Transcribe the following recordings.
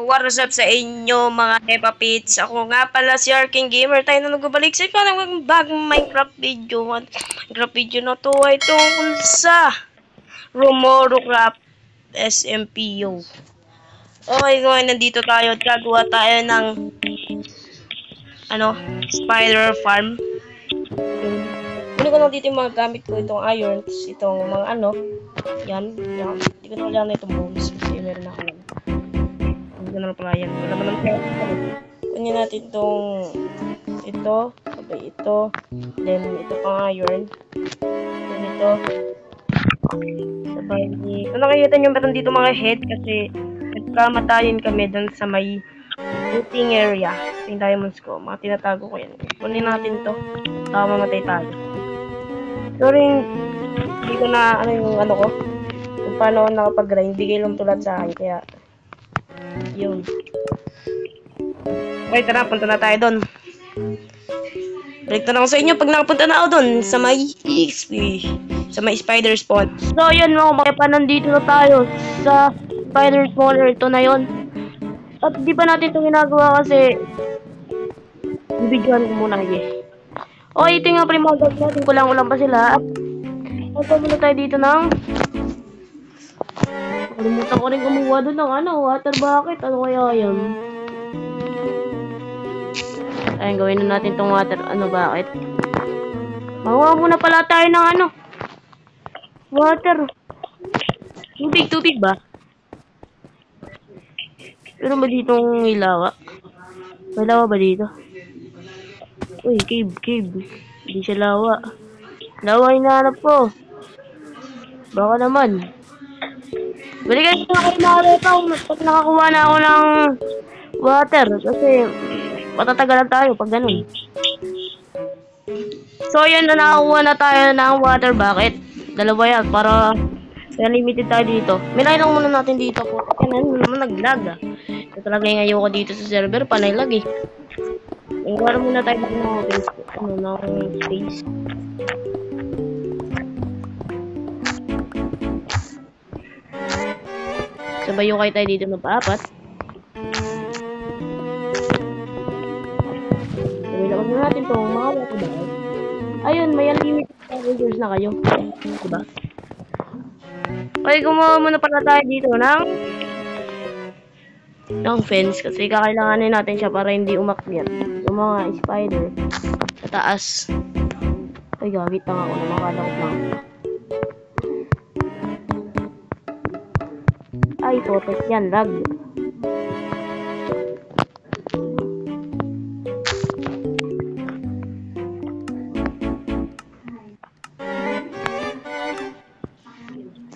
What's up sa inyo mga Peppa Pits? Ako nga pala si Arking Gamer. Tayo na nagbabalik sa ng bagong Minecraft video. Minecraft video na to ay tungkol sa Romorocraft SMPO. Okay, ngayon nandito tayo at gagawa tayo ng spider farm. Kunin ko lang dito yung mga gamit ko, itong irons, itong mga yan. Hindi ko na kailangan itong bones kasi meron ako. Hindi na pala yan. Wala naman pala. Kunin natin itong ito, sabay ito, then ito pang iron, then ito, sabay ito. Nakikita nyo ba dito mga head kasi nagkamatayin kami dun sa may looting area. Ito yung diamonds ko. Mga tinatago ko yan. Kunin natin to. Tama, mamatay tayo. Sorry, hindi ko na yung ko. Kung paano ako nakapag-grind. Bigay lang tulad sa akin. Kaya, yun. Okay, tara. Punta na tayo doon. Balik na lang sa inyo pag nakapunta na ako doon sa may EXP. Sa may spider spawn. So, yun mga makipa. Nandito na tayo sa spider spawner. Ito na yun. At di pa natin itong ginagawa kasi bibidyoan ko muna kayo. Okay, ito nga pala mga guys natin. Kulang-ulang pa sila. At muna tayo dito ng kalimutan ko rin kumuha doon ng water bucket. Ano kaya yan? Ayun, gawin na natin itong water bucket. Makuha muna pala tayo ng water. Tubig ba? Pero ba ditong ilawa? May lawa ba dito? Uy, cave. Hindi siya lawa. Lawa hinahanap ko. Baka naman. Balikan ko na kayo mga repang pag nakakuha na ako ng water. Kasi matatagalan tayo pag ganun. So, yun na nakakuha na tayo ng water bucket. Dalawa yan para limited tayo dito. Milay lang muna natin dito po. Kaya naman nag-lag Ito talaga yung ayoko dito sa server. Panay lag eh. Iwala muna tayo ng space. Sabayo kayo tayo dito ng paapat. Sabayo na natin itong mga water bucket. Ayun, may unlimited villagers na kayo. Diba? Okay, gumawa muna pala tayo dito ng fence kasi kakailanganin natin siya para hindi umakyat yung mga spider sa taas. Ay, gagit lang ako na makalakot lang. Ay, totek yan, lag.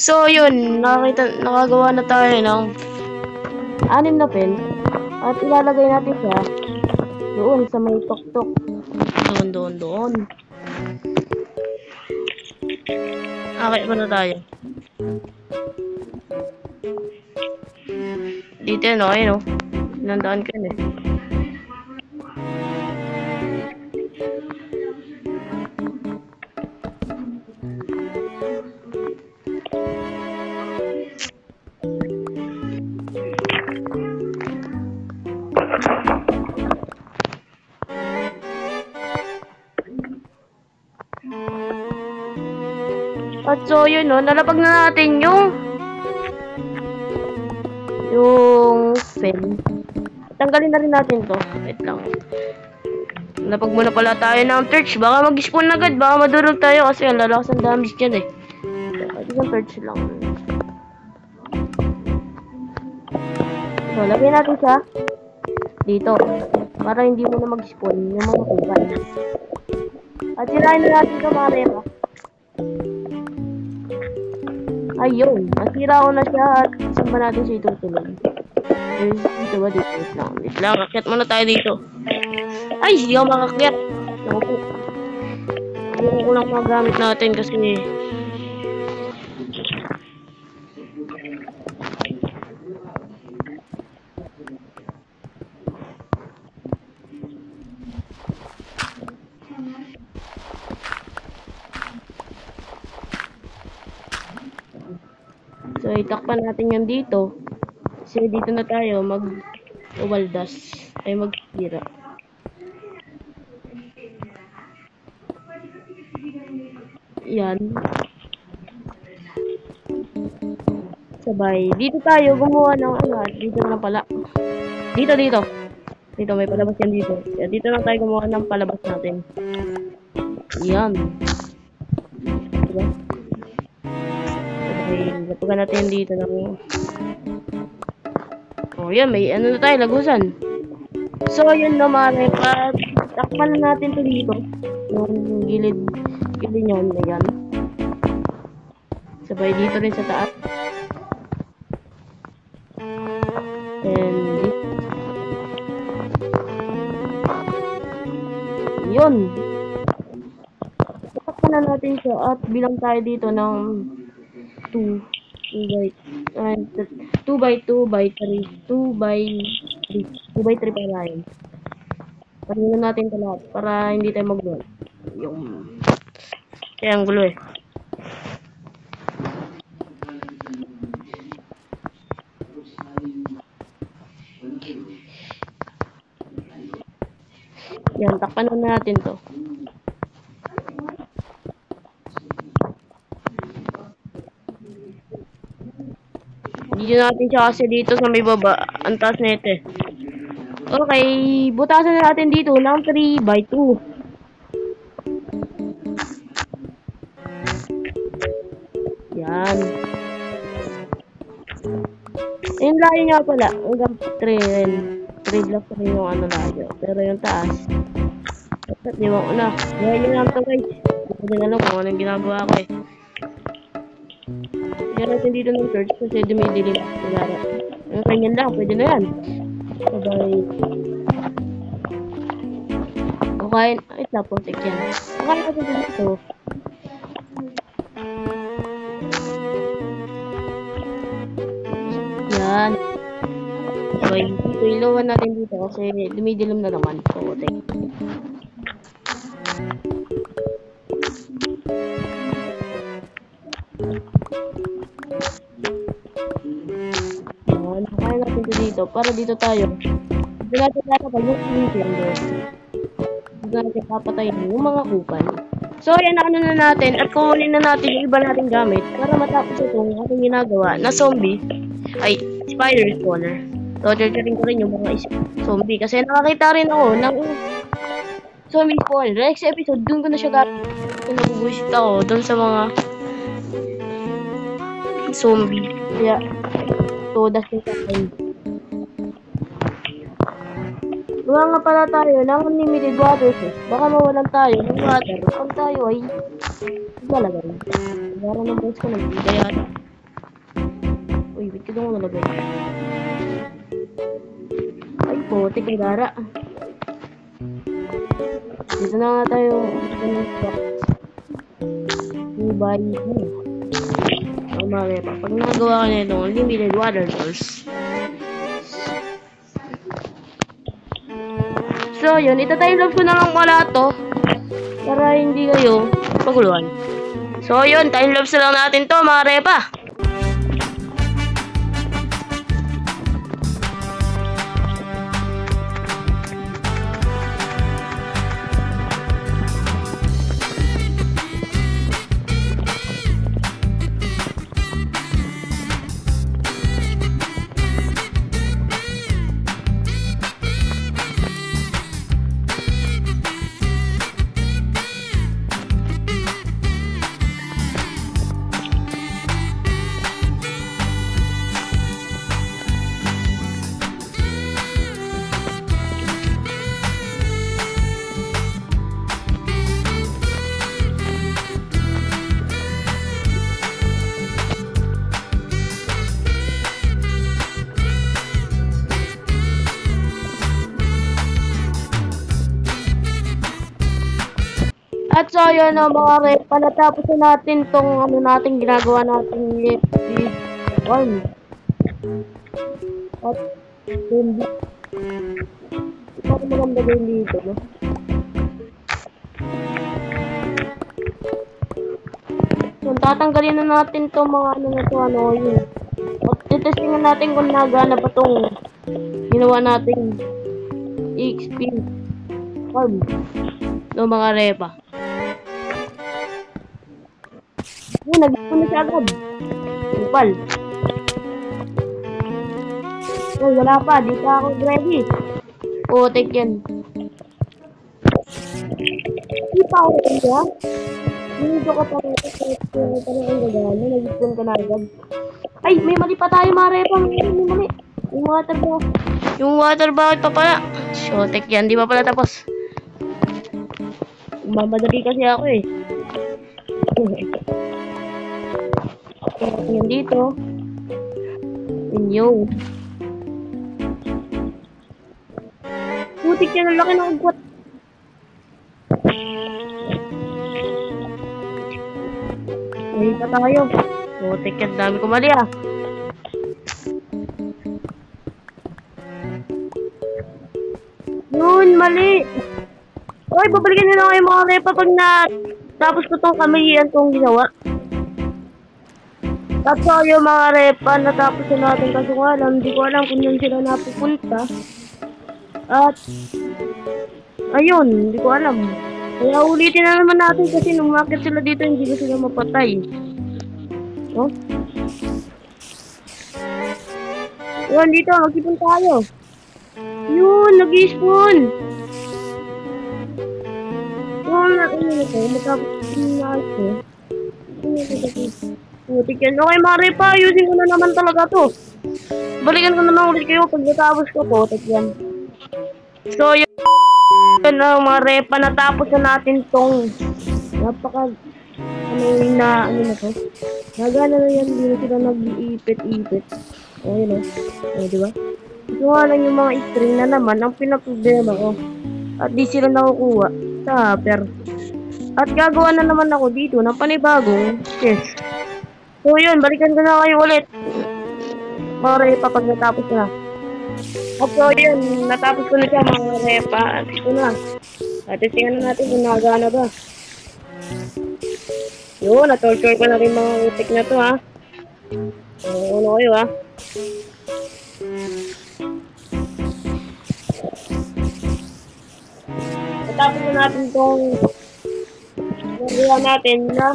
So, yun, nakagawa na tayo ng 6 na pen at ilalagay natin siya doon sa may tok-tok. Doon. Okay, pa na tayo. Dito yun, ayun nandaan ka na At so yun nalapag na natin yung pen. Tanggalin na rin natin to. Wait lang. Nalapag muna pala tayo ng torch. Baka mag-spawn agad. Baka madurog tayo kasi ang lalakas ng damage dyan eh. Isang torch lang. So, lagyan natin siya dito. Para hindi mo na mag-spawn yung mga kuban. At sirain na natin ito mga repa. Ayun, nasira ko na siya at saan ba natin siya itutulog? Dito ba? Dito lang. Akyat muna tayo dito. Ay, hindi ako makakyat. Ako po. Ayun ko lang magamit natin kasi so, itakpan natin yan dito. Kasi dito na tayo mag-waldas. Ay mag-tira. Yan. Sabay. Dito tayo gumawa ng ano. Dito na pala. Dito. Dito may palabas yan dito. Dito na tayo gumawa ng palabas natin. Yan. Diba? Sabay. Lapagan natin dito ng... Oh, yan. May ano na tayo. Lagusan. So, yun naman. Takpan na natin to dito. Yung gilid yan. Ayan. Sabay dito rin sa taas. And yun. Takpan na natin siya at bilang tayo dito ng 2 by 2 by 3 2 by 3 para yun. Pagin natin ito lahat para hindi tayo mag-roll. Yung kaya ang gulo eh. Yan, takpan na natin to. Dito natin siya kasi dito sa may baba. Ang taas na ito eh. Okay, butasan na natin dito ng 3 by 2. Yan. Yung layo nga pala, hanggang 3 blocks na yung ano layo. Pero yung taas, dapat di mo na. Gaya nyo lang ito guys. Hindi ko din alam kung anong ginagawa ko eh. Kaya natin dito ng church kasi dumidilim. Yung ganyan lang, pwede na yan. Sabay. Okay, ay tapotek yan. Okay na kasi dito. Yan. Sabay, dito ilawan natin dito kasi dumidilim na naman. Tapotek. Yan, kaya natin dito para dito tayo. Dito natin tatapal yung Nintendo. Dito natin papatayin yung mga kupal. So, yan na ano na natin at kukunin na natin yung iba nating gamit para matapos itong ating ginagawa na zombie ay spider spawner. So, chargerin ko rin yung mga zombie kasi nakakita rin ako ng zombie spawner. Next episode, dun ko na siya gagawin. Nabubuisit ako dun sa mga zombie. Kaya, todas yung kain. Gawa nga pala tayo ng unlimited water source. Baka mawalan tayo ng water. Pag tayo ay lalagay. Gara ng boss ko nagbibigay yata. Uy, wait ka doon nalagay. Ay, putik ang gara. Dito na nga tayo. 2 by 2. Mali pa. Pag nagawa ka na itong unlimited water source. So, yun. Ita-time lapse ko na lang pala to. Para hindi kayo paguluhan. So, yun. Time lapse na lang natin to, mga repa. At so, yun o mga rep, palatapos na natin tong ano natin ginagawa natin farm. At hindi. Ito ko maganda din dito, no? So, tatanggalin na natin tong mga ano na to, ano, yun. At testingan natin kung nagana ba tong ginawa natin XP farm no mga repa. Yun, nag-ipon na siya agad. Upal. Oh, wala pa. Di pa ako ready. Oh, take yan. Di pa ako ready, ha? Dito ka pa rin. Parang ang gagana. Nag-ipon ka na agad. Ay, may mali pa tayo, mga repa. May mali. Yung water bucket. Yung water bucket pa pala. So, take yan. Di pa pala tapos. Mamadali kasi ako eh. Yan dito. Inyo. Putik yan. Ang laki ng ugwat. May pa tayo. Putik yan. Dami ko mali ah. Yun, mali. Oy, babalikan nyo na kayo mga repa pag tapos ko tong kamilian kong ginawa. Tapos yung mga repa natapos na natin kaso nga alam, hindi ko alam kung yun sila napupunta. At ayun, hindi ko alam. Kaya ulitin na naman natin kasi nung umakyat sila dito hindi ko sila mapatay. Oh? Yun, dito, magsipon tayo. Yun, nag-i-spawn. Yun, matapos na ito. Putik yan. Okay mga repa, using ko na naman talaga to. Balikan ko naman ulit kayo pag natapos ko. Putik yan. So yun na mga repa, natapos na natin tong napaka ano na to. Nagana na yan, hindi na sila nag-iipit-ipit. Ayun o, diba? Ito nga lang yung mga string na naman ang pinaproblema ko. At di sila nakukuha sa hopper. At gagawa na naman ako dito ng panibagong chest. So yun, balikan ko na kayo ulit. Mga repa pag natapos na. At so yun, natapos ko na siya mga repa. At ito na. At tingnan na natin kung nagana ba. Yun, na-torture ko na rin mga utik na to ha. Ano kayo ha. Natapos na natin itong nagawa natin na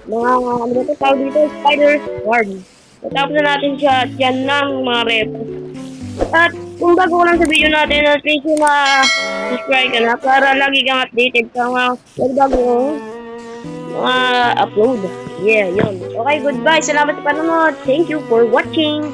mga ano ba ito tawag dito? Spider Swarm. Natapos na natin siya at yan ng mga rep. At kung bago ko lang sa video natin, please na subscribe ka na para lagi kang updated sa mga bago mga upload. Yeah, yun. Okay, goodbye. Salamat sa panonood. Thank you for watching.